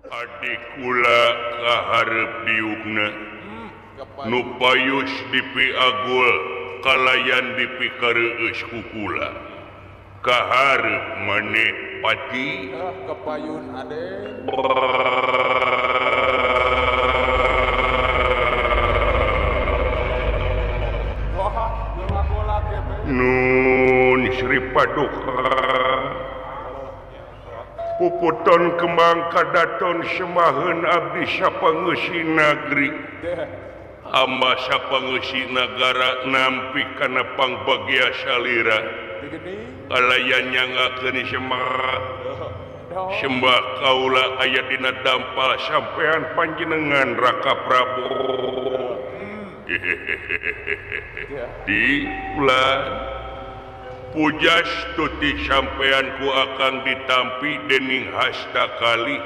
adik kula kaharep diukna nupayus dipi agul kalayan dipi kareueus ku kula kaharep maneh pati kepayun ade nun Sri Paduka puputon kembang kadaton semaheun abdi sapangeusi nagri amba sapangeusi nagara nampi kana pangbagya salira kalayan nyangakeun sembah kaula aya dina dampal sampean panjenengan Raka Prabu di bulan pujas tuti sampeanku akan ditampi dening hasta kali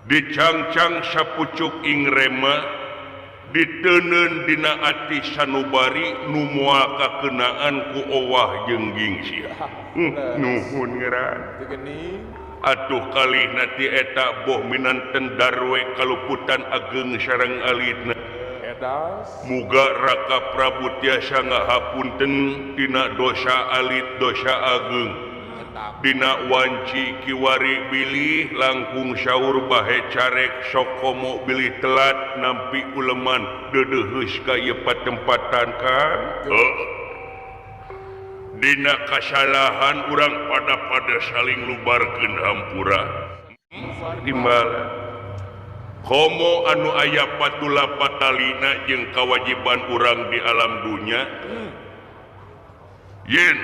dicangcang sapucuk ingrema diteuneun dina ati sanubari nu moal kakeunaan ku owah jeung gingsia nuhun ngeuran atuh kalihna ti eta boh minanten darwe kaluputan ageng sareng alitna muga Raka Prabu tiasa ngahapunten dina dosa alit dosa ageng dina wanci kiwari bilih langkung saur bahe carek sok komo bilih telat nampi uleman dedeheus ka ieu patempatan kan dina kasalahan urang pada saling lubarkeun hampura timbal komo anu aya patula patalina jeung kawajiban urang di alam dunya yen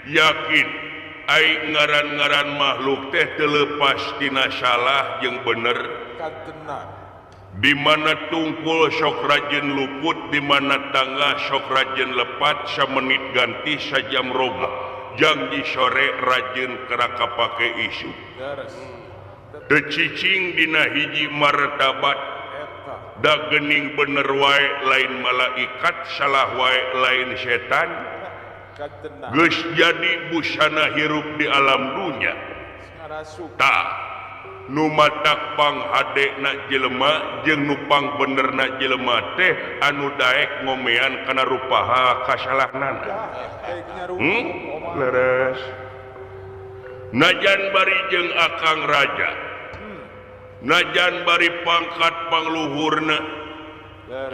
yakin ai ngaran-ngaran makhluk teh teu leupas tina salah jeung bener di mana tungkul sok rajin luput di mana tangga sok rajin lepat samenit ganti sajam roba janji sore rajin keraka pake isu decicing dina hiji martabat da geuning bener wae lain malaikat salah wae lain setan geus jadi busana hirup di alam dunya tah nu matak panghadena jelema jeung nu pangbenerna jelema teh anu daek ngomean kana rupaha kasalahna leres najan bari jeung akang raja najan bari pangkat pangluhurna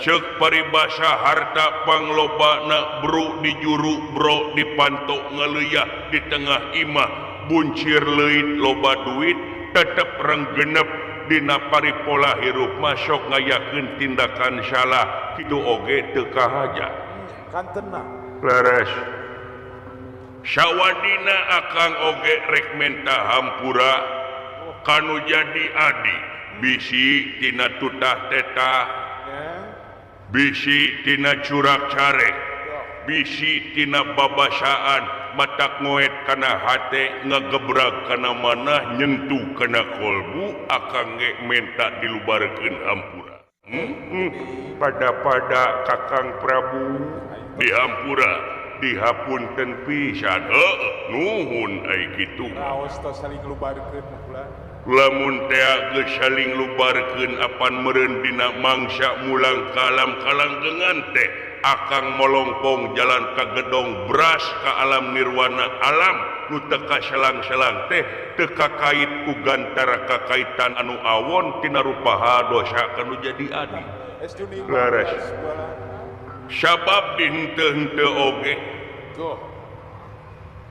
ceuk paribasa harta panglobana bro di juru bro di pantok ngaleuyah di tengah imah buncir leuit loba duit tetep renggenep dina paripola hirup masuk ngayakeun tindakan salah kitu oge teu kahaja kan tenang leres sawadina akang oge rek menta hampura kanu jadi adi bisi tina tutah tetah bisi tina curak carek bisi tina babasaan matak ngoet kana hate ngagebrak kana manah nyentuh kana kolbu akang ge menta dilubarkeun hampura pada Kakang Prabu di hampura dihapunten pisan nuhun ai kitu raos tos saling lubarkeun bulan lamun teh geus saling lubarkeun apan meureun dina mangsa mulang kalam kalanggengan teh akang molongpong jalan ka gedong bras ka alam nirwana alam nu teu kaselang-selang teh teu kakait ku gantara kakaitan anu awon tina rupaha dosa kanu jadi adi laras sabab dihenteu-henteu oge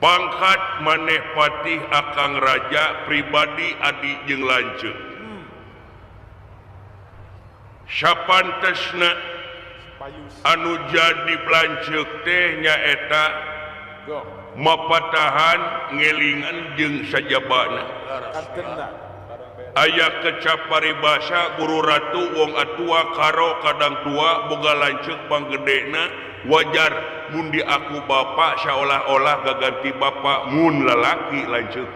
pangkat maneh patih akang raja pribadi adi jeung lanceuk sapantesna anu jadi lanceuk teh nyaeta mapatahan ngelingan jeung sajabana aya kecap paribasa guru ratu wong atua karo kadang tua boga lanceuk panggedena wajar mun di aku bapak seolah-olah gaganti bapak mun lalaki lanceuk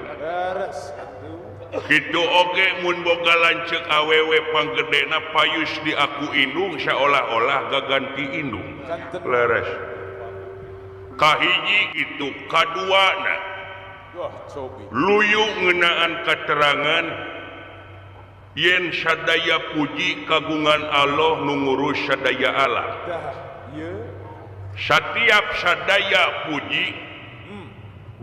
kitu oge mun boga lanceuk awewe panggedena payus di aku indung seolah-olah gaganti indung leres kahiji itu kaduana luyu ngeunaan keterangan yen sadaya puji kagungan Allah nu ngurus sadaya alam. dah ieu Setiap sadaya puji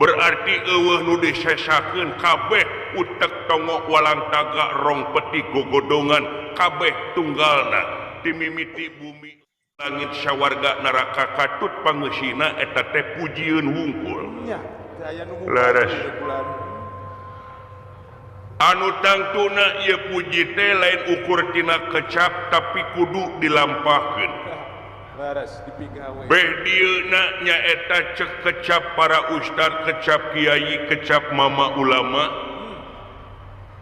berarti eueuh nu disesakeun kabeh utek tongok walang taga rong peti gogodongan kabeh tunggalna ti mimiti bumi langit sawarga neraka katut pangeusina eta teh pujieun wungkul. nya teh aya nu Laras. bulan Anu tangtuna ieu puji teh lain ukur tina kecap tapi kudu dilampahkeun. laras dipigawe Beh dieuna nyaeta cek kecap para ustad, kecap kiai, kecap mama ulama.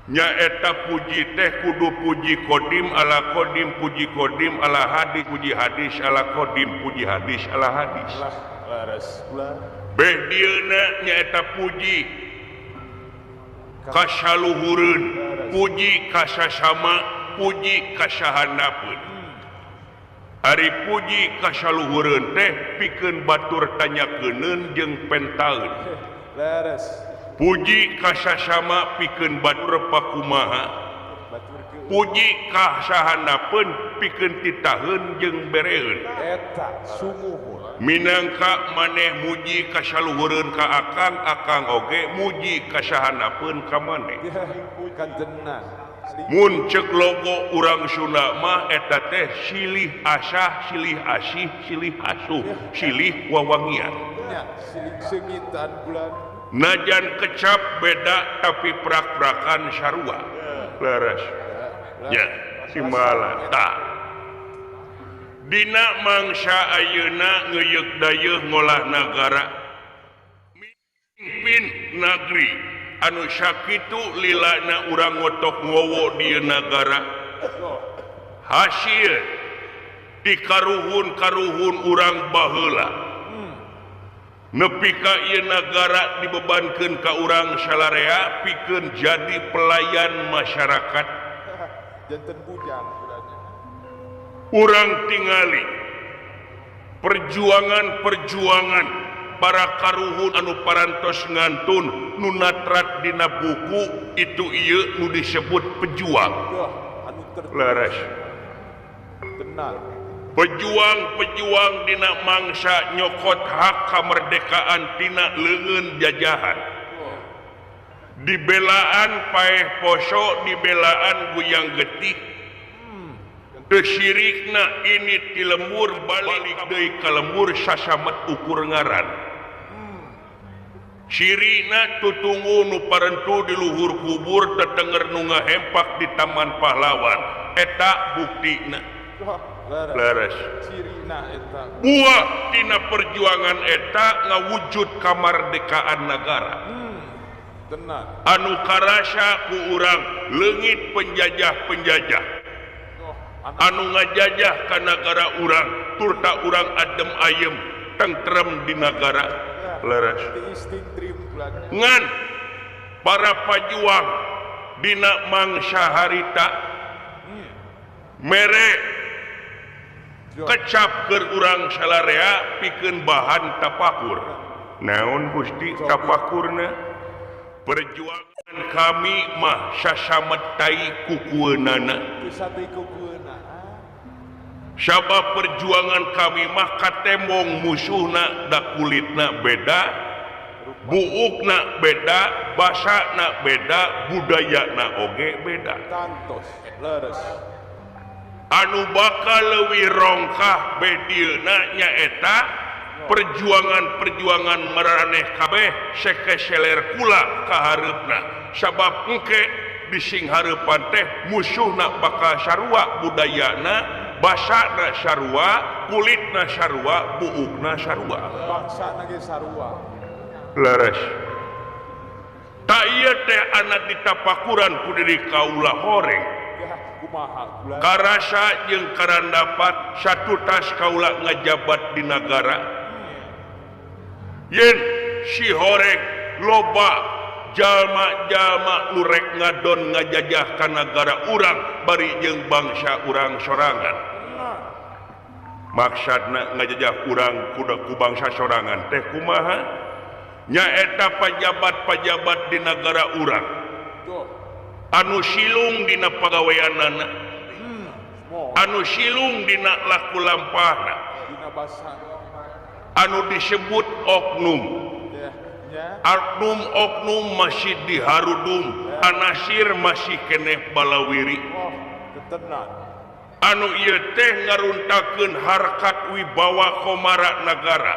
Nyaeta puji teh kudu puji kodim ala kodim, puji kodim ala hadis, puji hadis ala kodim, puji hadis ala hadis. lah laras bulan Beh dieuna nyaeta puji kasaluhureun, puji kasasama, puji kasahandapeun. Ari puji kasaluhureun teh pikeun batur tanyakeuneun jeung pentaeun. laras Puji kasasama pikeun batur pakumaha. baturkeun Puji kasahandapeun pikeun titaheun jeung bereeun. eta sumuhun Minangka maneh muji kasaluhureun ka akang, akang oge muji kasahandapeun ka maneh. ya kantenan Mun cek logo urang Sunda mah eta teh silih asah, silih asih, silih asuh, silih wawangian. nya siling sengitan bulan Najan kecap beda tapi prak-prakan sarua. Laras. Ya, simbalan tah. Dina mangsa ayeuna ngeuyeuk dayeuh ngolah nagara. Mimpin negeri anu sakitu lilana urang ngotok ngowo di nagara. Hasil di karuhun-karuhun urang baheula. Nepi ka ieu nagara dibebankeun ka urang salarea pikeun jadi pelayan masyarakat. janten bujang bulannya Urang tingali perjuangan-perjuangan para karuhun anu parantos ngantun nu natrat dina buku itu ieu nu disebut pejuang. dah anu Laras. terkenal Pejuang-pejuang dina mangsa nyokot hak kamerdekaan tina leungeun jajahan. Dibelaan paeh poso, dibelaan guyang getih. Teu sirikna ini ti lembur balik deui ka lembur sasamet ukur ngaran. Sirina tutunggu nu parentu di luhur kubur tetenger nu ngahempak di Taman Pahlawan. Eta buktina. dah laras Laras. cirina eta Buah tina perjuangan eta ngawujud kamardekaan negara. tenang Anu karasa ku urang leungit penjajah-penjajah. Anu ngajajah ka negara urang turta urang adem ayem tentrem di negara. Laras. isting trim bulannya Ngan para pajuang dina mangsa harita mere kecap keur urang salarea pikeun bahan tapakur. Naon Gusti tapakurna? Perjuangan kami mah sasamet tai kukueunana. bisa teh kukueuna Sabab perjuangan kami mah katembong musuhna da kulitna beda, buukna beda, basana beda, budayana oge beda. tantos laras Anu bakal leuwih rongkah bedieuna nyaeta perjuangan-perjuangan maraneh kabeh sekeseler kula ka hareupna. Sabab engke bising hareupan teh musuhna bakal sarua budayana, basana sarua, kulitna sarua, buukna sarua. bangsa nage sarua Laras. Tak ieu teh anak ditapakuran ku diri kaula horeng. ya kumaha bulan Karasa jeung karandapat satu tas kaula ngajabat di negara. Yen si horeng loba jalma-jalma nu rek ngadon ngajajah ka negara urang bari jeung bangsa urang sorangan. Maksudna ngajajah urang ku bangsa sorangan teh kumaha? Nyaeta pajabat-pajabat di negara urang. tuh anu silung dina pagaweanana anu silung dina laku lampahna dina basang anu disebut oknum nya oknum masih diharudum anasir masih keneh balawiri ketenan anu ieu teh ngaruntakeun harkat wibawa komara nagara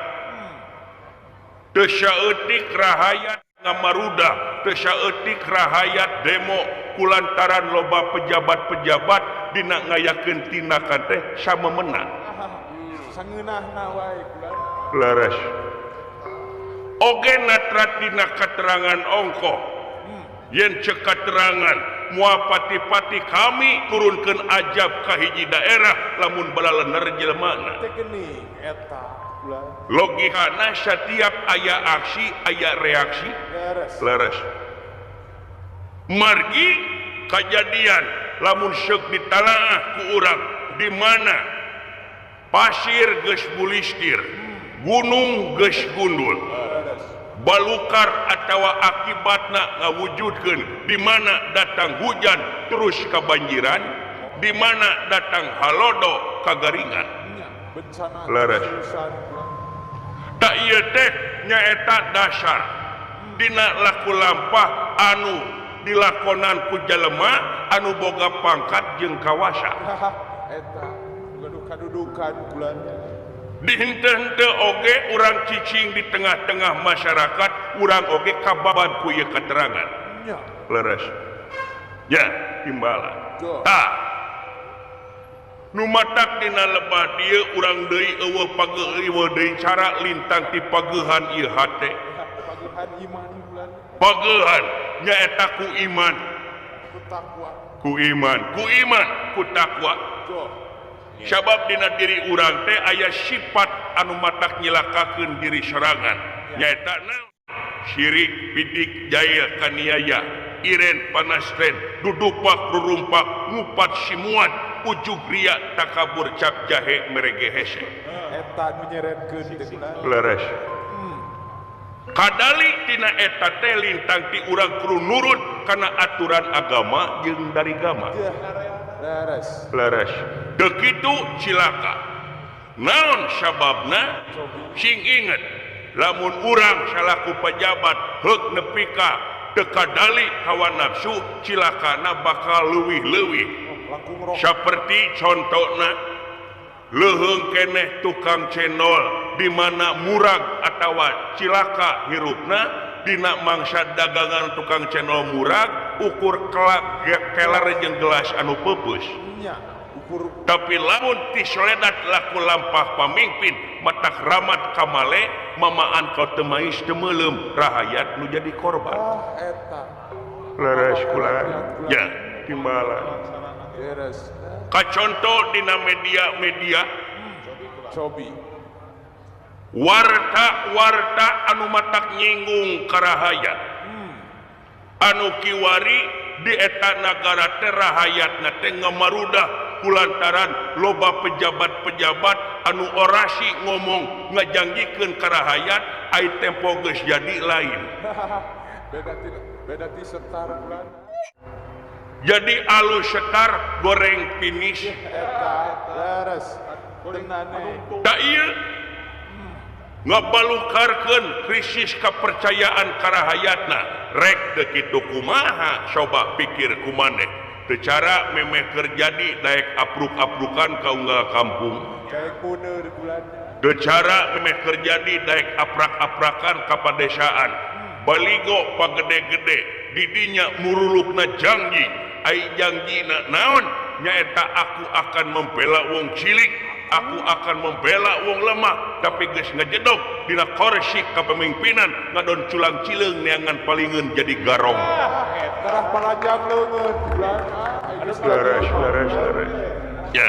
teu saeutik rahayat ngamarudah teu saeutik rahayat demo kulantaran loba pejabat-pejabat dina ngayakeun tindakan teh sama menang sangeunahna wae kulan laras oge natrat dina katerangan ongko yen cek katerangan moal pati-pati kami turunkeun ajab ka hiji daerah lamun balalener jelmana teh geuning eta kulan logikana setiap aya aksi aya reaksi beres laras margi kejadian lamun seuk ditalaah ku urang di mana pasir geus bulistir gunung geus gundul balukar atawa akibatna ngawujudkeun di mana datang hujan terus kebanjiran di mana datang halodo kagaringan bencana laras tak ieu teh nyaeta dasar dina laku lampah anu dilakonan ku jelema anu boga pangkat jeung kawasa eta kedudukan bulan di henteu-henteu oge urang cicing di tengah-tengah masyarakat urang oge kababan ku ieu katerangan nya leres ya timbalan Tuh. nu matak dina lebah dieu urang deui eueuh pageueuh deui cara lintang ti pageuhan ieu hate pagehan iman bulan pageuhan nyaeta ku iman ku takwa ku takwa tuh sabab dina diri urang teh aya sifat anu matak nyilakakeun diri sorangan nyaeta naon syirik bidik jaya kaniaya iren panastren dudupak rurumpak ngupat simuan ujug ria takabur cap jahe merege hese eta nu nyeretkeun teh bulan leres kadali tina eta teh lintang ti urang kudu nurut kana aturan agama jeung dari agama beres leres teu kitu cilaka naon sababna sing inget lamun urang salaku pejabat heuk nepi ka teu kadali hawa nafsu cilakana bakal leuwih-leuwih langkung roh saperti contona leuheung keneh tukang cendol di mana murag atawa cilaka hirupna dina mangsa dagangan tukang cendol murag ukur kelar jeung gelas anu peupeus nya ukur tapi lamun ti soledat laku lampah pamimpin matak ramat kamale mamaan kau temais temeulem rahayat nu jadi korban eta leres kula ya timbalan beres kacontoh dina media-media cobi warta anu matak nyinggung karahayat anu kiwari di eta nagara teh rahayatna teh ngamarudah kulantaran loba pejabat-pejabat anu orasi ngomong ngajanggikeun karahayat ai tempo geus jadi lain beda ti setar bulan jadi alus setar goreng finish eta beres tenane da ieu ngabalukarkeun krisis kepercayaan karahayatna rek teu kitu kumaha coba pikir kumaneh teu cara memeh terjadi daek apruk-aprukan ka unggal kampung kayak bener bulan teu cara memeh terjadi daek aprak-aprakan ka padesaan baligo pagede-gede didinya murulukna janji ai janjina naon nyaeta aku akan membela wong cilik aku akan membela wong lemah tapi geus ngajedog dina kursi kepemimpinan ngadon culang cileung neangan palingeun jadi garong terah panjang leungeun bulan leres ya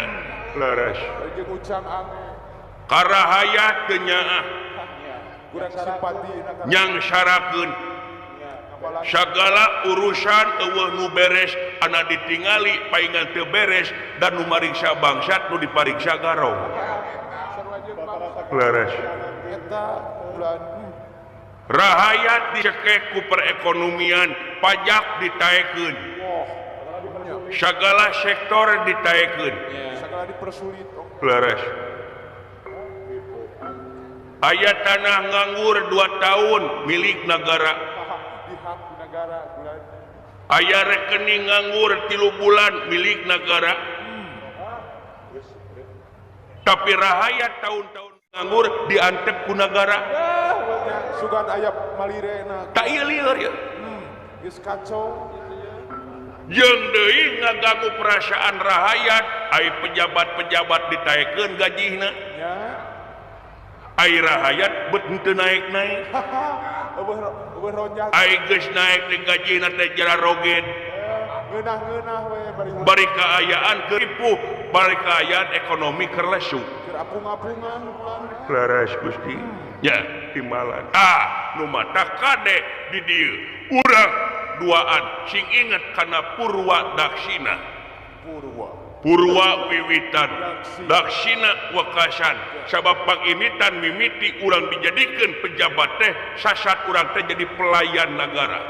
leres jeung ucang ange karahayat teu nyaah kurang simpati nyang syarakeun sagala urusan eueuh nu beres ana ditingali paingan teu beres dan nu mariksa bangsat nu dipariksa garong leres eta bulan rahayat dicekek ku perekonomian pajak ditaekeun Sagala sektor ditaekeun. Segala dipersulit. Leres. Aya tanah nganggur 2 tahun milik negara. Di hak negara bulan. Aya rekening nganggur 3 bulan milik negara. Tapi rahayat tahun-tahun nganggur diantep ku negara. Sugan ayat malirena. Tak ieu lieur ya. Geus kacau. Jeung deui ngaganggu perasaan rahayat, ai pejabat-pejabat ditaekeun gajihna. Ya. Ai rahayat bet henteu naik-naik. Eueuh ronjak. Ai geus naik teh gajina teh jara roget. Ngeunah we Bari kaayaan keur ripuh, bari kaayaan ekonomi keur lesu. Keur apung-apungan bulan. Laras Gusti. Ya, timbalan. Nu mata kade di dieu. Urang duaan sing inget kana Purwa Daksina. Purwa wiwitan Daksina wakasan sabab pangimitan mimiti urang dijadikeun pejabat teh sasat urang teh jadi pelayan negara.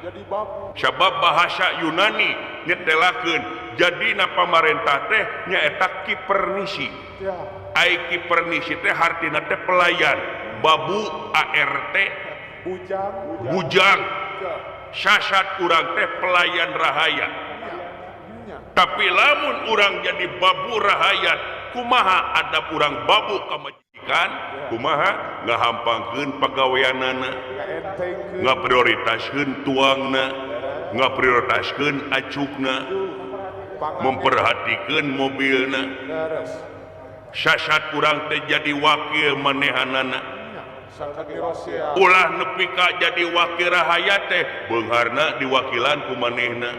Jadi babu. Sabab bahasa Yunani nyetelakeun jadina pamarentah teh nyaeta kipernisi. Ya. Ai kipernisi teh hartina teh pelayan. Babu ART bujang. Ya. Sasat urang teh pelayan rahaya. Tapi lamun urang jadi babu rahayat, kumaha ada urang babu kamajikan, kumaha ngahampangkeun pagaweanana, ngaprioritaskeun tuangna, ngaprioritaskeun acukna, memperhatikeun mobilna. Sasat urang teh jadi wakil manehanana. Ulah nepi ka jadi wakil rahayat teh beungharna diwakilan ku manehna.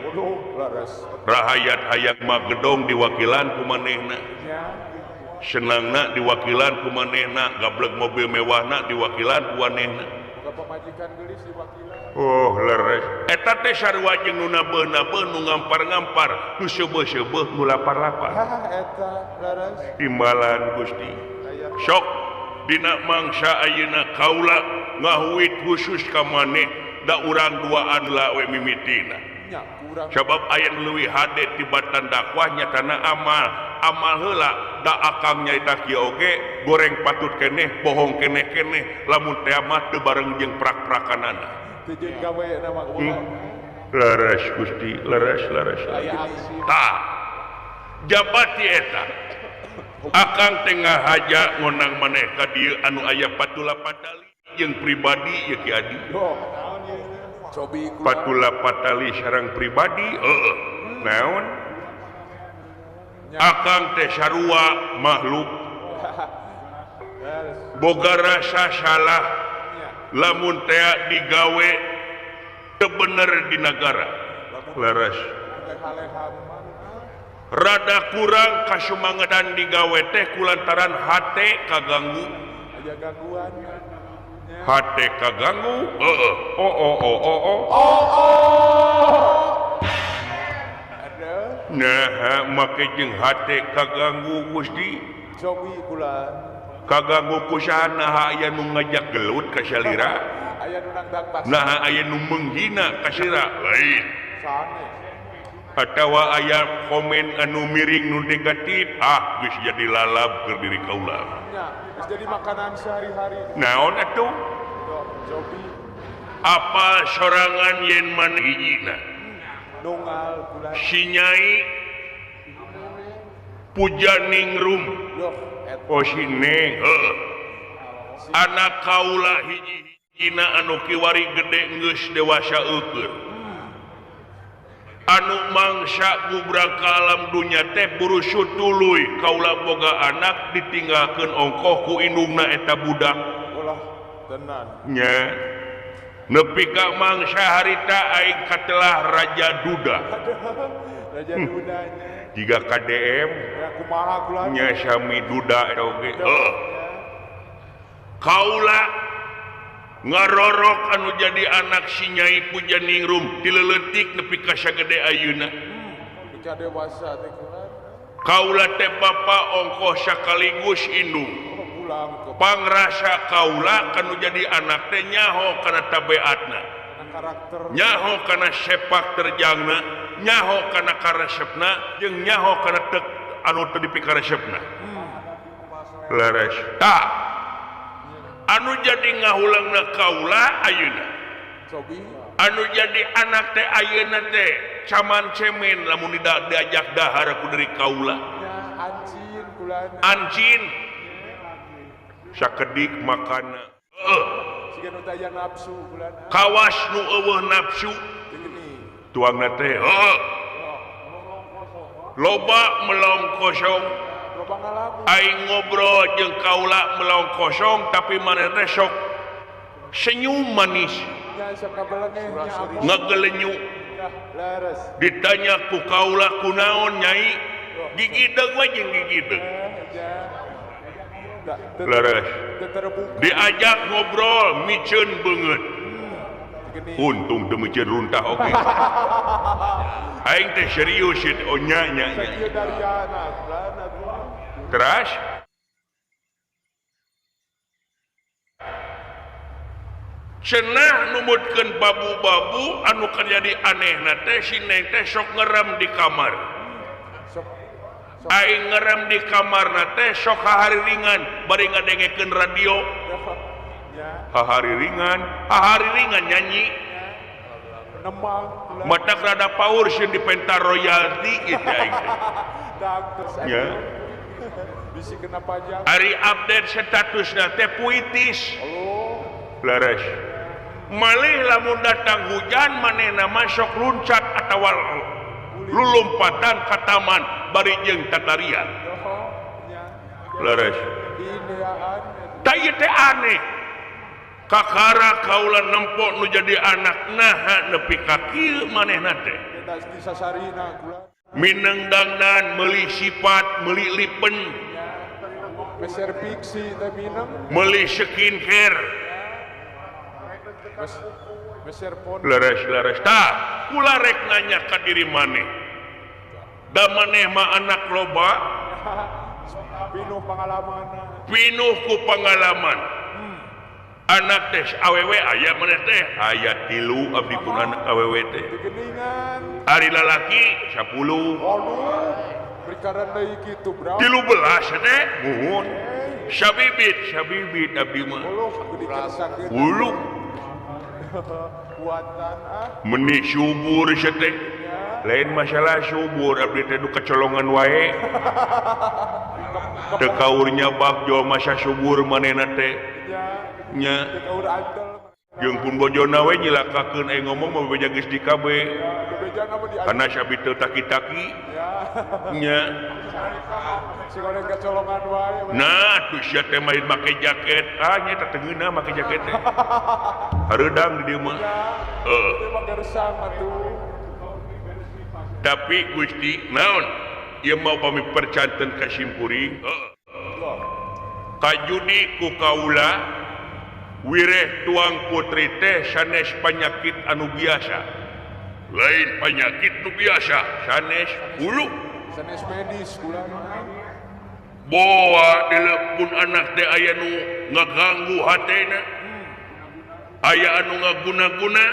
Rahayat hayang magedong diwakilan ku manehna. Senangna diwakilan ku manehna, gablek mobil mewahna diwakilan ku manehna. Oh leres. Eta teh sarua jeung nu nabeun-nabeun nu ngampar-ngampar, nu seubeuh-seubeuh nu lapar-lapar. Eta leres. Timbalan Gusti. Sok dina mangsa ayeuna kaula ngahuit khusus ka maneh da urang duaan la we mimitina. Sabab aya nu leuwih hade tibatan dakwah nyatana amal heula da akang nyaita kieu oge goreng patut keneh bohong keneh-keneh lamun teh mah teu bareng jeung prak-prakanana. Teu jeung gawe na mah. Leres Gusti, leres. Tah. Jabati eta akang tengah haja ngonang maneh ka dieu anu aya patula patali jeung pribadi ye Ki Adi. Patula patali sareng pribadi naon? Akang teh sarua makhluk boga rasa salah lamun teh digawe teu bener di negara. Laras. Rada kurang kasumangedan digawe teh kulantaran hate kaganggu. Aya gangguan. Hate kaganggu? Ada. Nah, make jeung hate kaganggu Gusti. Jogi bulan. Kaganggu kusaha nah aya nu ngajak gelut ka salira. Aya nu nangdak pas. Nah aya nu menghina ka salira. Lain. Sane. Atawa aya komen anu miring nu negatif, geus jadi lalab keur diri kaula. Nya, geus jadi makanan sehari-hari. Naon atuh? Jogi. Apa sorangan yen man hijina? Nunggal bulan. Si Nyai Pujaningrum. Oh si Neng, anak kaula hiji-hijina anu kiwari gede geus dewasa eukeun. Anu mangsa gubrak ka alam dunya teh buru sutuluy kaula boga anak ditinggalkeun ongkoh ku indungna eta budak. Ulah tenan. Nya nepi ka mangsa harita aing katelah Raja Duda. Raja Dudanya. Jiga KDM Ya kumaha kula. nya sami Duda oge. Kaula ngarorok anu jadi anak si Nyai Pujaningrum dileuletik nepi ka sagede ayeuna. Bika dewasa teh kulan. Kaula teh bapa ongkoh sakaligus indung. Pulang ke Pangrasa kaula kanu jadi anak teh nyaho kana tabeatna. karakter. Nyaho kana sepak terjangna, nyaho kana karesepna jeung nyaho kana tek anu teu dipikaresepna laras tah anu jadi ngahulangna kaula ayeuna Sobi. anu jadi anak teh ayeuna teh caman cemen lamun diajak dahar ku dari kaula Ya anjing kulana. anjin sakedik makana Siga nu teh aya nafsu kulana. kawas nu eueuh nafsu Gini. tuangna teh loba melong kosong Loba ngalamun. aing ngobrol jeung kaula melong kosong tapi maneh teh sok senyum manis Nya sok kabeleneh nya apa? ngagelenyu Ya laras. ditanya ku kaula kunaon nyai gigideug we jeung gigideug Ya. Da, laras terbuka. diajak ngobrol miceun beungeut Gini. untung teu miceun runtah oge aing teh serius oh nya Ieu dari anak kulana. terus cenah numutkeun babu-babu anu kajadi anehna teh si Neng teh sok ngerem di kamar Sok aing ngerem di kamarna teh sok hahariringan bari ngadengekeun radio ya hahariringan nyanyi nemang kulana. matak rada paur sieun dipentar royalti gitu aing teh. Dak nya bisi kena pajak. ari update statusna teh puitis Oh, laras malih lamun datang hujan manehna mah sok luncat atawa lulumpatan ka taman bari jeung tatarian nya. laras Indeaan. da ieu teh aneh kakara kaula nempok nu jadi anak naha nepi ka kieu manehna teh Kita disasarina kulana. mineng dangdan meuli sifat meuli lipen Meser piksi teh minang. meuli skincare Meser pon. laras tah kula rek nanya ka diri maneh da maneh mah anak loba Pinuh pengalaman. pinuh ku pengalaman anak teh awewe aya maneh teh aya 3 abdi pun anak awewe teh Geningan. ari lalaki 10 Waduh. Berikaran deui kitu, Bro. 13 teh muhun sabibit abdi mah Uluh dikerasakeun. ulu Buatan meni subur teh lain masalah subur abdi teh nu kecolongan wae teu kaurnya bagjo masa subur manehna teh ya. nya Kaur antel. jeung pun bojona we nyilakakeun aya ngomong mah bebeja geus di kabeh Bebejan apa di kana sabi teu taki-taki ya. nya Si goreng kecolongan wae. nah tuh sia teh main make jaket nya teh teungeuna make jaket teh hareudang di dieu mah Itu mah gersang atuh. tapi Gusti naon ieu mau pami percanten ka simpuring kajudi ku kaula wireh tuang putri teh sanes penyakit anu biasa lain penyakit nu biasa sanes ulu Sanes medis bulan. boa dilepun anak teh aya nu ngaganggu hatena aya anu ngaguna-guna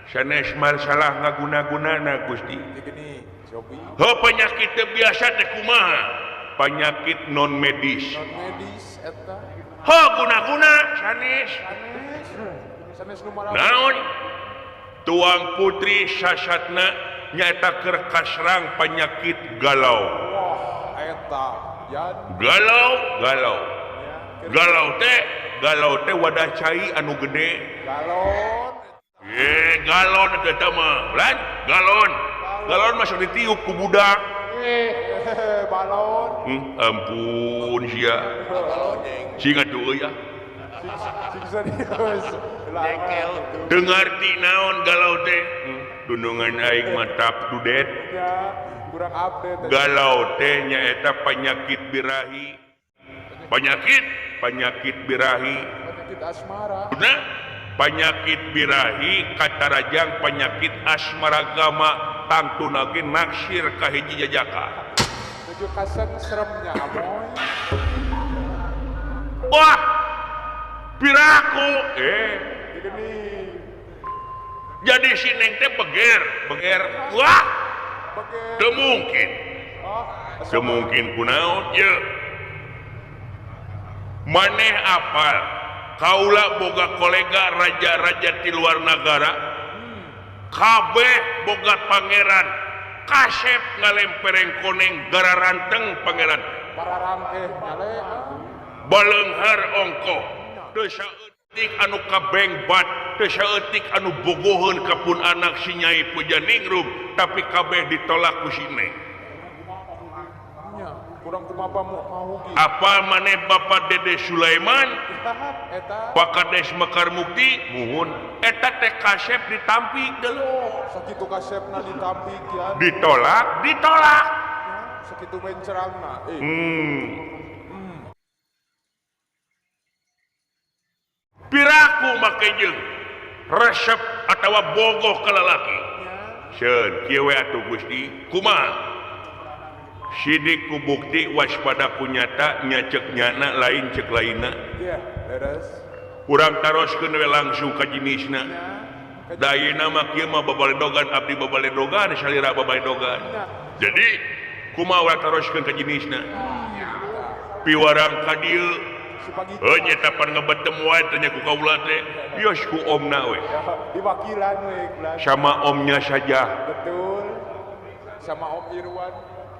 sanes masalah ngaguna-gunana Gusti Gini, Sobi. heuh penyakit teh biasa teh kumaha penyakit non medis Non medis eta. heuh guna-guna sanes Sanes nu maraha. naon tuang putri sasatna nyaeta keur kasrang penyakit galau Wah, eta. Yan. galau teh wadah cai anu gede Galon. galon eta mah lan galon masuk ditiup ku budak Balon. ampun sia singa tuh ya Siksa dius. Jengkel. teu ngarti naon galau teh dundungan aing mah tap to death Ya, kurang update. galau teh nyaeta penyakit birahi penyakit birahi Penyakit asmara. nah penyakit birahi katarajang penyakit asmaragama tangtuna ge naksir ka hiji jajaka Tujuh kaseng seremnya amoy. wah piraku Gini. jadi si Neng teh beger wah Bagi. teu mungkin teu mungkin kunaon ye maneh apal kaula boga kolega raja-raja di luar negara kabeh boga pangeran kasep ngalempereng koneng gara ranteng pangeran Pararang nyale. baleunghar ongko teu saeutik anu kabengbat teu saeutik anu bogoheun ka pun anak si Nyai Pujaningrum tapi kabeh ditolak ku si Neng. Nya, kurang kumaha mau gi. Apa maneh Bapak Dede Sulaiman Eta Pak Kades Mekar Mukti muhun eta teh kasep ditampi deuleuh sakitu kasepna ditampikian. ditolak Sakitu mencerangna. piraku make jeung resep atawa bogoh ka lalaki seun kieu we atuh Gusti kumaha sidik ku bukti waspada ku nyata nya cek nyana lain cek lainna Iya, beres. urang taroskeun we langsung ka jenisna da ayeuna mah kieu mah babaledogan abdi babaledogan salira babaledogan jadi kumaha urang taroskeun ka jenisna piwarang ka dieu Si pagi nyata pan ngebetem wae tanya ku kaula teh yos ku omna we diwakilan we bulan. sama omnya saja Betul. Sama Om Irwan.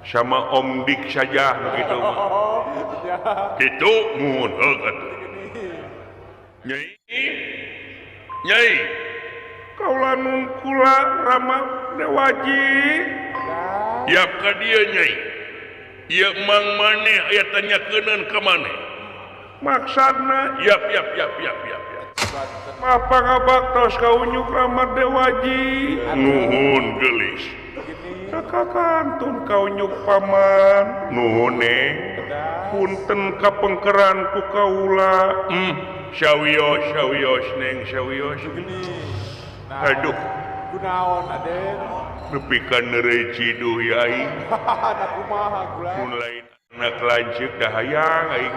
sama om Dik saja begitu mah Oh, ya. kitu muhun atuh Nyai kaula nun kula Rama Dewaji yap ka dieu Nyai ieu mang maneh aya tanyakeun ka maneh maksudna yap apa ngabaktos ka unyuk Rama Dewaji nuhun geulis kakakantun ka unyuk paman nuhun Neng punten kapengkeran ku kaula syawiyos Neng syawiyos aduh Kunaon Aden? nepi ka neureuy ciduh yai Anak kumaha bulan. mun lain anak lanceuk dah hayang aing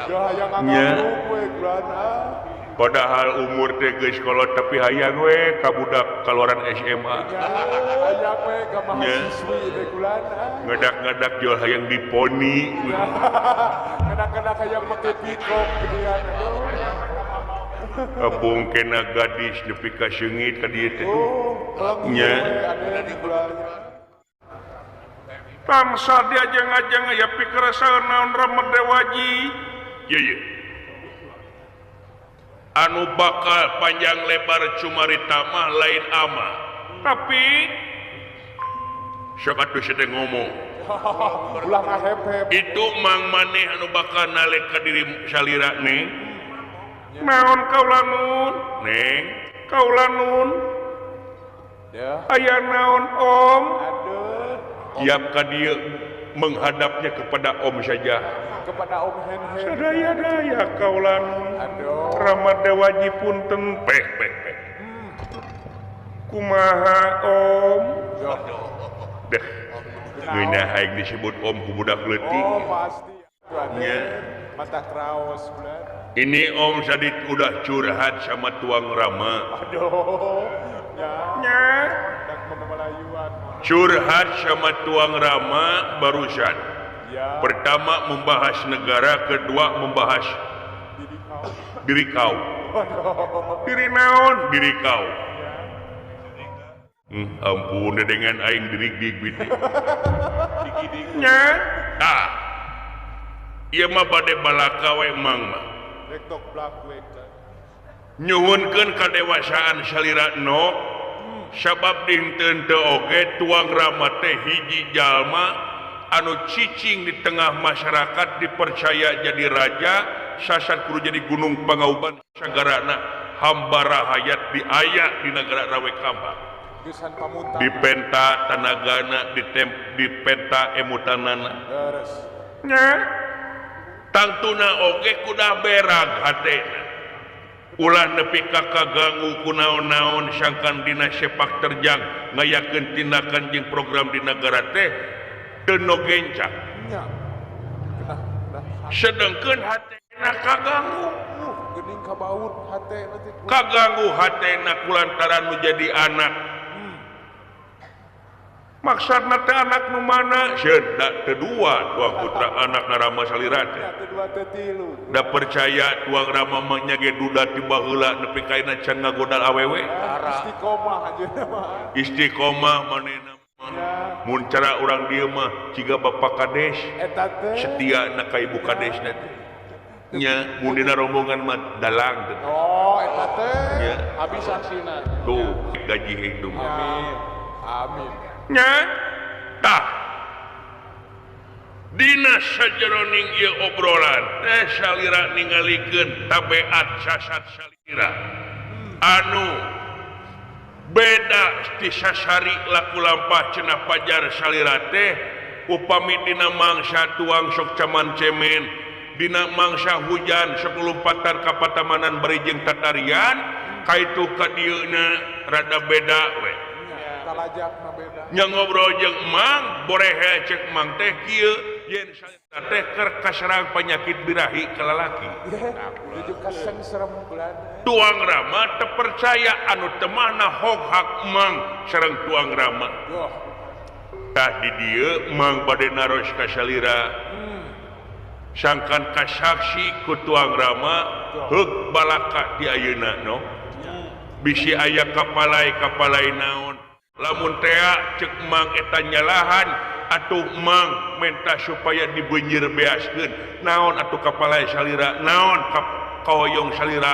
Dah hayang Nya. nganguruk we bulan. padahal umur teh geus kolot tapi hayang we ka budak kaluaran SMA Hayang we ka mahasiswi we bulan. ngadak-ngadak jual hayang diponi Kadang-kadang hayang make pitok gedean. Abung kena gadis nepi ka seungit ka dieu teh Nya. Nya. Aden di bulan. Tamsa diajeng-ajeng aya pikeresaeun naon Rama Dewaji ieu anu bakal panjang lebar cumarita mah lain ama tapi sok atuh sedeng ngomong Ulah ngahep-hep. itu mang maneh anu bakal nalek ka diri salira Neng naon kaula nun Neng kaula nun Ya. aya naon Om Aduh. iap ka dieu menghadapnya kepada Om saja Kepada Om Hen-Hen. sadaya-daya kaula nun Aduh. Rama Dewaji punten peh kumaha Om deh ngeunah aing disebut Om ku budak leutik Oh pasti. Nya. Mata kraos bulan. ini Om Sadit udah curhat sama tuang Rama Aduh. Ya. nya Dan memelayuan. curhat sama tuang Rama barusan Ya. pertama membahas negara kedua membahas Diri kau. diri kau diri naon diri kau ampun dengan aing dirig-dig gitu nya ieu mah bade balaka we mang mah Rektok blak we. nyuhunkeun kadewasaan salira no sabab dinten teu oge tuang Rama teh hiji jalma anu cicing di tengah masyarakat dipercaya jadi raja sasat kudu jadi gunung pangauban sagarana hamba rahayat di aya di negara Rawe Kambang Gesan pamuntang. di penta tanagana di penta emutanana Beres. nya tangtuna oge kudah berag hatena ulah nepi ka kaganggu ku naon-naon sangkan dina sepak terjang ngayakeun tindakan jeung program di negara teh teu nogencak Nya. Kena. sedengkeun hatena kaganggu Gening kabaut hate nanti. kaganggu hatena kulantaran nu jadi anak. Maksudna teh anak nu mana? Seda kedua tuang putra anak Rama Salira teh. Kedua tetilu. Da percaya tuang Rama mah nyage duda ti baheula nepi ka ayeuna can ngagodal awewe. Istiqomah aja mah. Istiqomah manehna mah. Mun cara urang dieu mah ciga Bapak Kades. Eta teh. Setia na ka Ibu Kadesna teh. Nya mun dina rombongan mah dalang teh. Oh, eta teh. Ya. Habis saksina. Tuh gaji hidup. Amin. Amin. Nya tah dina sajeroning ieu obrolan teh Salira ningalikeun tabeat sasat Salira anu beda ti sasari laku lampah cenah pajar Salira teh upami dina mangsa tuang sok caman cemen dina mangsa hujan sok lumpatan ka patamanan bari jeung tatarian kaitu ka dieuna rada beda we Kalajakna beda. nya ngobrol jeung Mang borehe cek Mang teh kieu yen Salira teh keur kaserang penyakit birahi ka lalaki. Tujuh kaseng serem bulan. Tuang Rama teu percaya anu teu mahna hoghak Mang sareng Tuang Rama. Yo. Tah di dieu Mang bade naros ka Salira. Sangkan kasaksi ku Tuang Rama heug balaka ti ayeuna no. Bisi aya kapalai naon. Lamun tea cek Mang eta nyalahan atuh Mang menta supaya dibeunjir beaskeun naon atuh kapalai Salira naon kahoyong Salira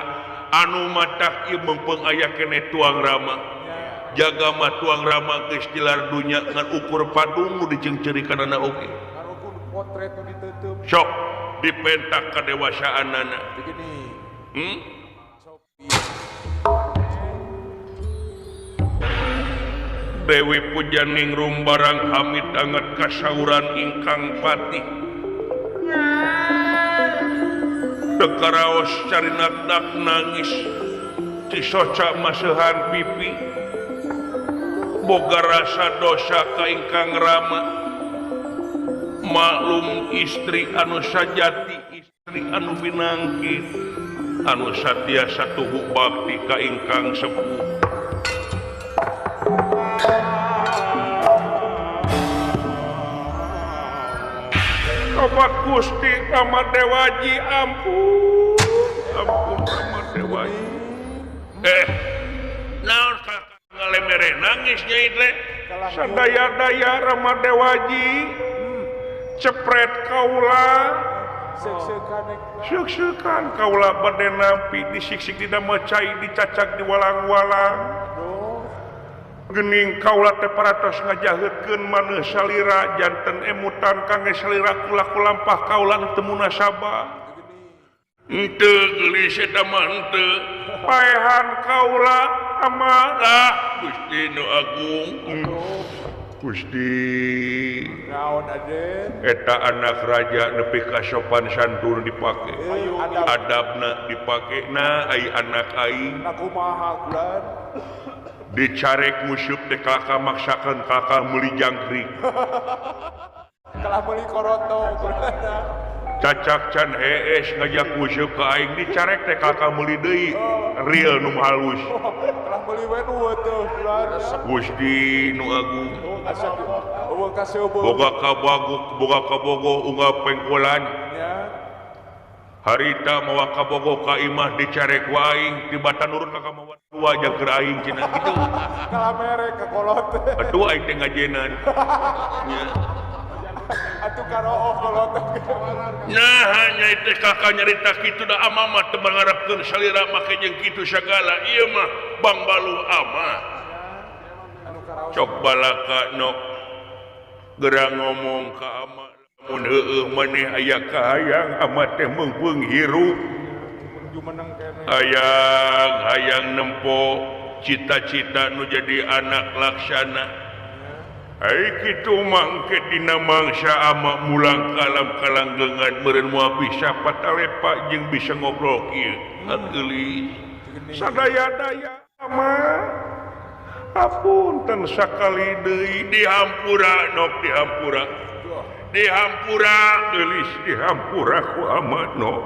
anu matak ieu meupeung aya keneh Tuang Rama jaga mah Tuang Rama geus tilar dunya ngan ukur padung nu diceungceurikeunana oge Karo kun potret nu diteuteum. sok dipentak kadewasaanana Begini. Dewi Pujaningrum barang Hamid anget kasauran ingkang patih tekaraos carinadak nangis cisoca masehan pipi boga rasa dosa ka ingkang Rama maklum istri anu sajati istri anu binangkit anu satiasa tuhu bakti ka ingkang sepuh Bapak Gusti Rama Dewaji ampun Rama Dewaji naon kakak ngalemere nangis nyai teh sadaya-daya Rama Dewaji cepret kaula seusekan kaula bade nampi disiksik dina macai dicacak di walang-walang gening kaula teh paratos ngajaheutkeun maneh Salira janten emutan kangge Salira kulaku lampah kaula nu teu munasabah henteu geulis eta mah henteu paehan kaula amarah Gusti nu agung Gusti Naon Aden? eta anak raja nepi ka sopan santun dipake adabna dipake na ai anak aing Nakumaha bulan. dicarek musyuk teh kakak maksakan kakak meuli jangkrik Kalah meuli koroto bulan. cacak can hees ngajak musyuk ka aing dicarek teh kakak meuli deui real nu halus Kalah meuli we nu teh bulan. Gusti nu agung Asa eueuh ka seubeung. boga kabogo unggal pengkolan Ya. harita mawa kabogo ka imah dicarek wa aing tibatan nurun ka kamawan dua jeung keur aing cenah kitu Kalah mere ka kolot. atuh aing teh ngajenan nya Atuh karoo kolot. nah nya teh kakak nyarita kitu da ama mah teu mangarepkeun Salira make jeung kitu sagala ieu mah Bang Balu ama Anu karaos. cok balaka nok geura ngomong ka ama mun heueuh maneh aya kahayang ama teh meungpeung hirup Ju meneng kene. hayang nempo cita-cita nu jadi anak laksana ai kitu mangke dina mangsa ama mulang kalam-kalanggengan meureun moal bisa patalepa jeung bisa ngobrol kieu geulis sadaya-daya ama apunten sakali deui dihampura nok dihampura geulis dihampura ku ama nok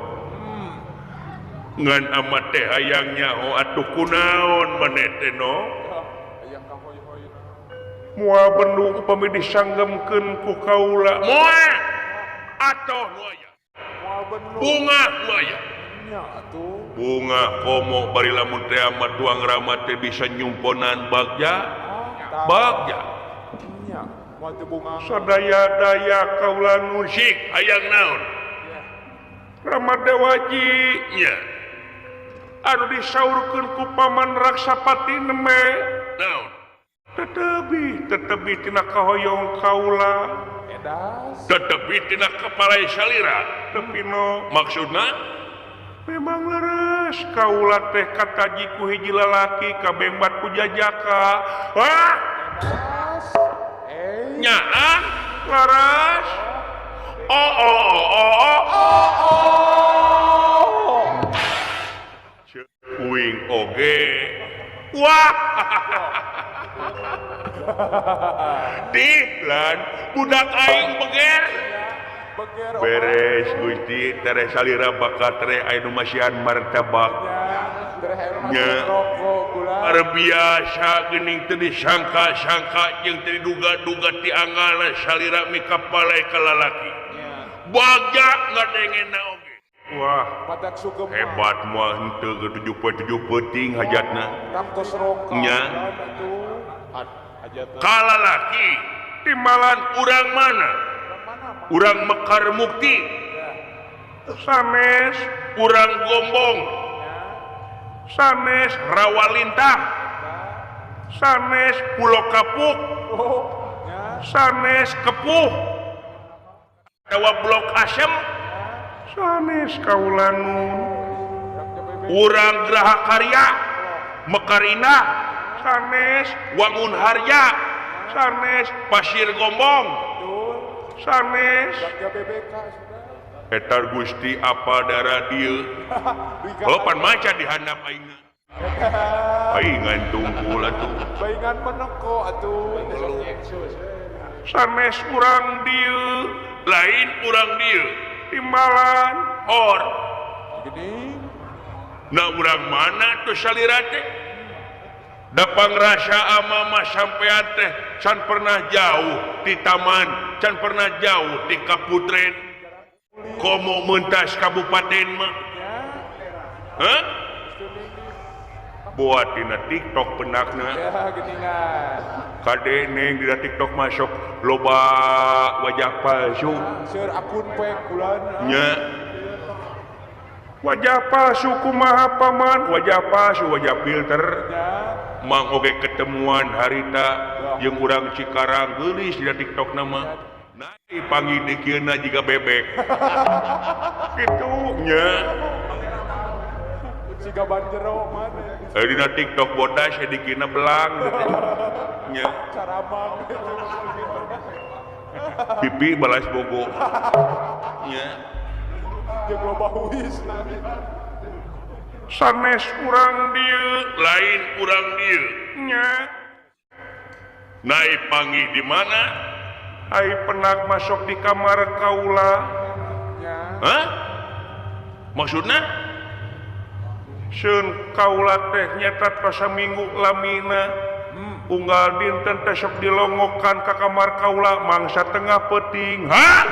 ngan amat teh hayangnya atuh kunaon maneh teh no Hayang ka hoy-hoy. moal benung upami disanggemkeun ku kaula moal atoh nu aya Moal bener. bunga nu aya Nya atuh. bunga komo bari lamun teh amat tuang rama teh bisa nyumponan bagja bagja Nya, moal teu bunga. sadaya-daya kaula nusik hayang naon Rama Dewaji nya anu disaurkeun ku paman Raksapati neme naon tetebi tina kahoyong kaula Edas. tetebi tina kepalai salira tepi no maksudna memang leres kaula teh kataji ku hiji lalaki kabengbat ku jajaka wah Edas. nyaan leres oh Uing oge wah Dihlan budak aing beger Beger. beres Gusti tere salira bakat tere anu masihan martabak Nya. Rokok gula. luar biasa geuning teu disangka-sangka jeung teu diduga-duga ti angalna salira mika palai ka lalaki bagja ngadengenna oge wah Padak sugem. hebat moal henteu ke 7 peuting hajatna Raktos rokok. Nya. Atuh. Hajatna. kalalaki timbalan urang mana urang Mekar Mukti sanes urang Gombong sanes Rawalintah sanes Pulau Kapuk Oh. Nya. sanes Kepuh Jawa Blok Asem sanes Kaulanun urang Geraha Karya Mekarina sanes Wangun Harja sanes Pasir Gombong sanes Bagja BBK sudah. etar Gusti apa darah dieu oh pan maca di handap aingna aing tungkul atuh Baingan meneko atuh. sanes urang dieu lain urang dieu timbalan or Gini. na urang mana tuh salira teh dapang rasa ama mah sampean teh can pernah jauh di taman can pernah jauh di Kaputren komo mentas kabupaten mah hah buat dina TikTok penakna Ya geningan. kade neng dina TikTok masuk loba wajah palsu Seur akun pek bulan. nya wajah palsu kumaha paman wajah palsu wajah filter Ya. mang oge ketemuan harita jeung urang Cikarang geulis dina TikTok nama naik panggil dikieuna jiga bebek kitu nya Siga banjero mana. dina TikTok bodas dikieuna belang nya Caramang. pipi balas bogo nya Jeung loba huis. sanes urang dieu lain urang dieu nya naik panggil di mana ai penak masuk di kamar kaula Ya. hah maksudna seun kaula teh nyetat pas minggu lamina unggal dinten teh sok dilongokan ka kamar kaula mangsa tengah peuting hah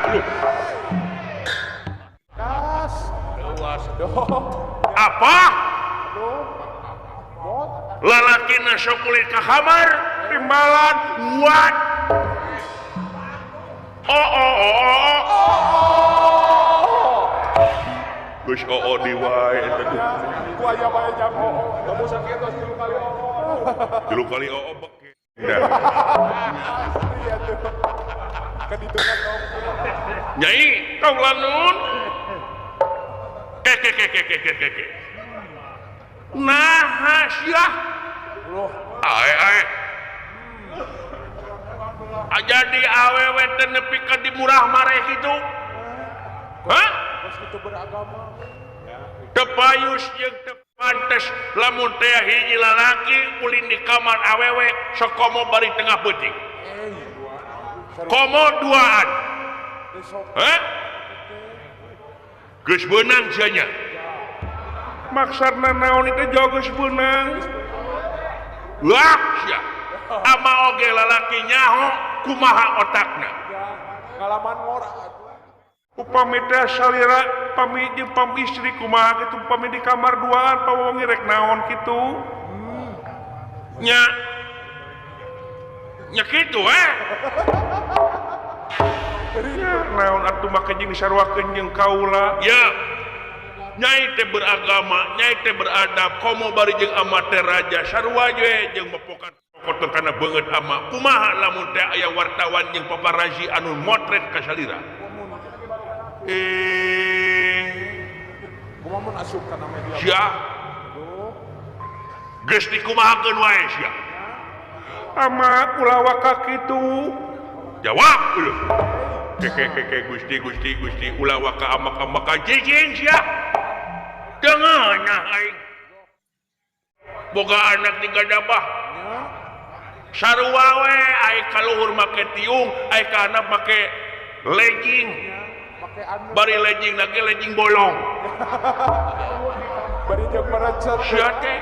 Kas. luas Doh. apa Aduh. Mot. lalakina sok kulit ka kamar timbalan what oh geus di wae eta tuh Ku aya bae jam kamu sakit tos 3 kali. 3 kali beke Iya tuh. Kan hitungan dong. Nyai tong lanun ke nah siah Loh. ae jadi awewe teh nepi ka di murah mareh kitu hah Terus itu beragama. tepayus jeung teu pantes lamun teh hiji lalaki ulin di kamar awewe sok komo bari tengah peuting komo duaan Besok hah geus beunang sia nya maksarna naon itu jogeus beunang wah sia ama oge lalaki nyaho kumaha otakna ngalaman ngora upami teh salira pami jeung pami istri kumaha kitu pami di kamar duaan pawengi rek naon kitu nya kitu ya naon atuh make jeung sarwakeun jeung kaula ya nyai teh beragama nyai teh beradab komo bari jeung ama teh raja sarua we jeung mepokan kotor kana beungeut ama kumaha lamun teh aya wartawan jeung paparazi anu motret ka salira kumaha mun asup kana media sia geus dikumahakeun wae sia ama ulah waka kitu jawab dulu keke gusti ulah waka amak jijing sia dengeunah aing boga anak di gadabah sarua we aing kaluhur make tiung aing ka handap make legging bari legging lagi legging bolong bari jeung merecet sia teh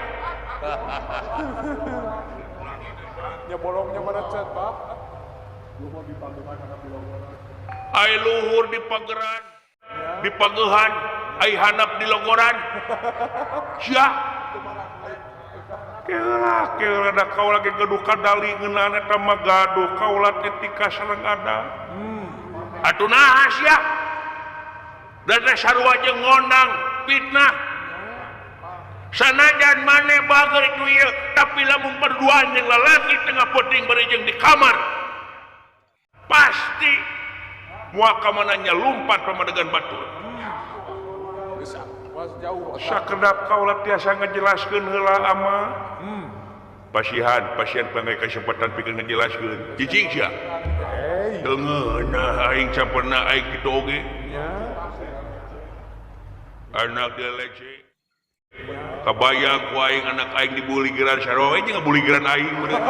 nya bolongnya merecet Pak ai luhur di pageran di pageuhan ai handap di logoran sia keula da kaula ge gaduh kadali ngeunaan eta mah gaduh kaula etika sareng ada atuh naha sia da teh sarua jeung ngondang fitnah sanajan maneh bager itu ieu tapi lamun berduaan jeung lalaki tengah penting bari jeung di kamar pasti moal ka mananya lumpat pamadegan batur bisa was jauh sakedap kaula tiasa ngajelaskeun heula ama pasien panggai kesempatan pikeun ngajelaskeun cicing sia deungeunah aing camperna aing kitu oge anak delece kabayang ku aing anak aing dibuligeran sarua we jeung ngabuligeran aing bener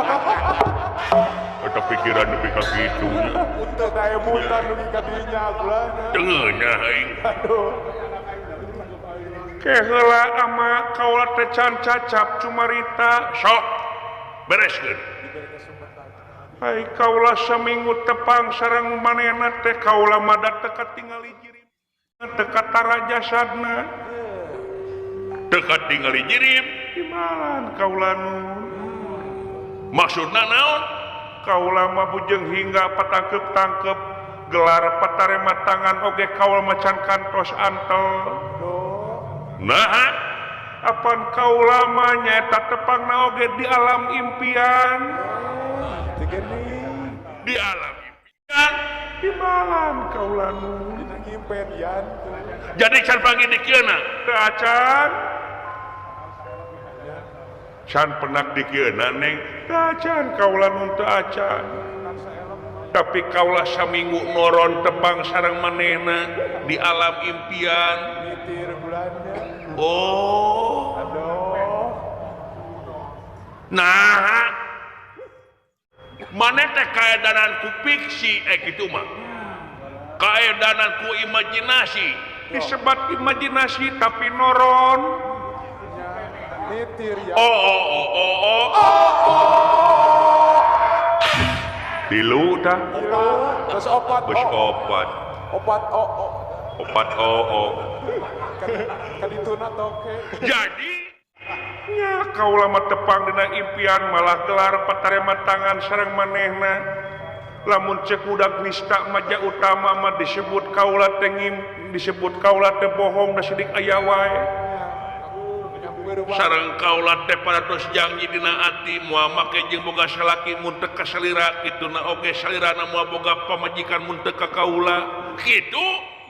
eta pikiran nepi ka kitu nya untuk daya mutan nu ka dinya gulana deungeunah aing aduh keheula ama kaula teh can cacap cumarita sok bereskeun ai kaula saminggu tepang sareng manehna teh kaula madat teu katingali jirim teu katara jasadna teu katingali jirim imalan kaula nu maksudna naon kaula mah bujeng hingga patangkep-tangkep gelar patarema tangan oge kaula macan kantos antel nah apan kaula mah nyaeta tepangna oge di alam impian di alam impian di malam kaula nu dina ngimpen yan jadi can panggil dikieuna teu acan can penak dikieuna neng teu acan kaula nu teu acan tapi kaula saminggu noron tepang sareng manehna di alam impian mitir bulannya oh aduh nah maneh teh kaedanan ku fiksi kitu mah kaedanan ku imajinasi disebat imajinasi tapi noron mitir ya tilu dah terus opat kan itu na toke jadi nya kaula mah tepang dina impian malah gelar patarema tangan sareng manehna lamun cek udag nista maja utama mah disebut kaula teh disebut kaula teh bohong da sidik aya wae sareng kaula teh paratos janji dina ati moal make jeung boga salaki mun teu ka salira kituna oge salirana moal boga pamajikan mun teu ka kaula kitu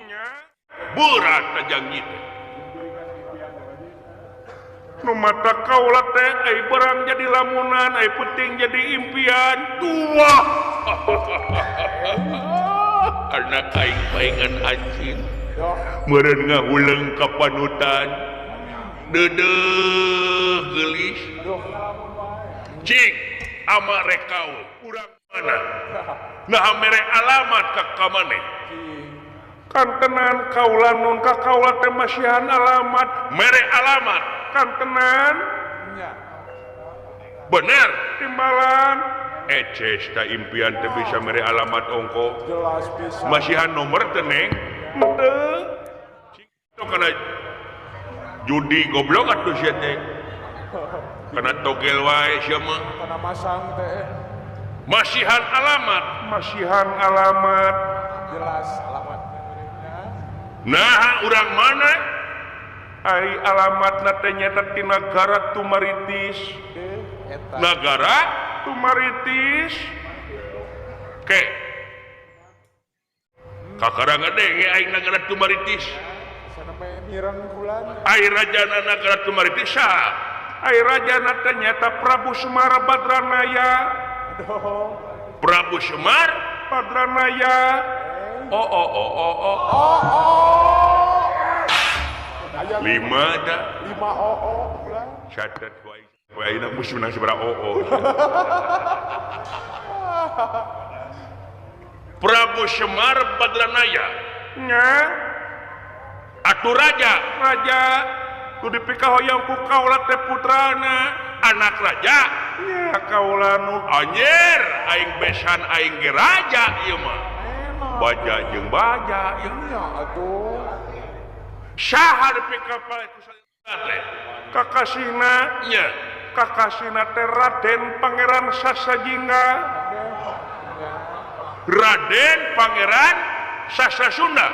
nya berat ta janji teh nu mata kaula teh ai barang jadi lamunan ai penting jadi impian tua anak aing paingan anjing meureun ngahuleung ka panutan dedeh geulis cing ama rekau urang mana nah mere alamat ka maneh kantenan kaula nun ka kaula teh masihan alamat mere alamat kantenan nya bener timbalan eces ta impian teh bisa mere alamat ongko jelas bisa masihan nomor teh neng henteu itu kana judi goblok atuh sia teh kana togel wae sia mah kana masang teh masihan alamat jelas alamat muridnya nah urang mana ai alamatna teh nyata ti nagara Tumaritis eta negara Tumaritis ke kakarang gede aing negara Tumaritis sana mah mireng bulan ai rajana negara Tumaritis sa ai rajana teh nyata Prabu Semar Badranaya aduh Prabu Semar Badranaya oh aya lima dah 5 oo bulan catat wae ayeuna musuh nang sabaraha Prabu Semar Badranaya nya atuh raja tu dipikahoyong ku kaula teh putrana anak raja nya kaula nu anjir aing besan aing ge raja ieu mah baja jeung baja ieu nya atuh saha dipikapal ku teh kakasina nya kakasina teh Raden Pangeran Sasajingga Raden Pangeran Sasasunda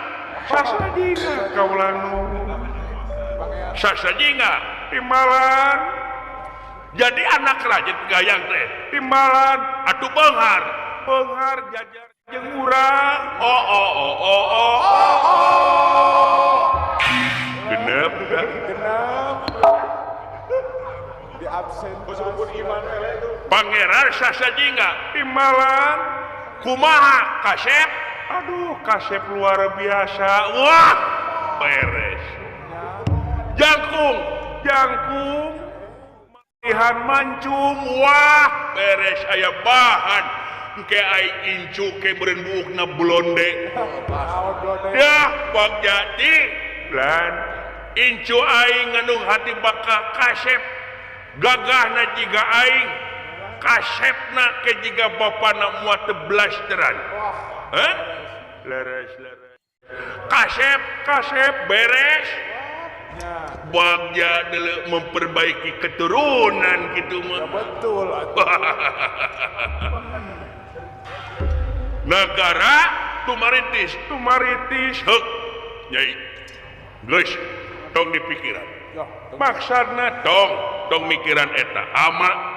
Sasajingga kaula nu Sasajingga timbalan jadi anak raja gayang teh timbalan atuh beunghar jajar jeung urang genep di absen Pangeran Sasajingga timbalan kumaha kasep aduh kasep luar biasa wah beres jangkung malihan mancung wah beres aya bahan engke aing incu ke meureun buukna blonde dah Bagjati lan incu aing ngandung hati bakal kasep gagahna jiga aing kasepna ke jiga bapana moal teu blasteran leres kasep beres Bagja dulu memperbaiki keturunan gitu mah. betul Negara Tumaritis heuk nyai geus tong dipikiran maksudna tong mikiran eta ama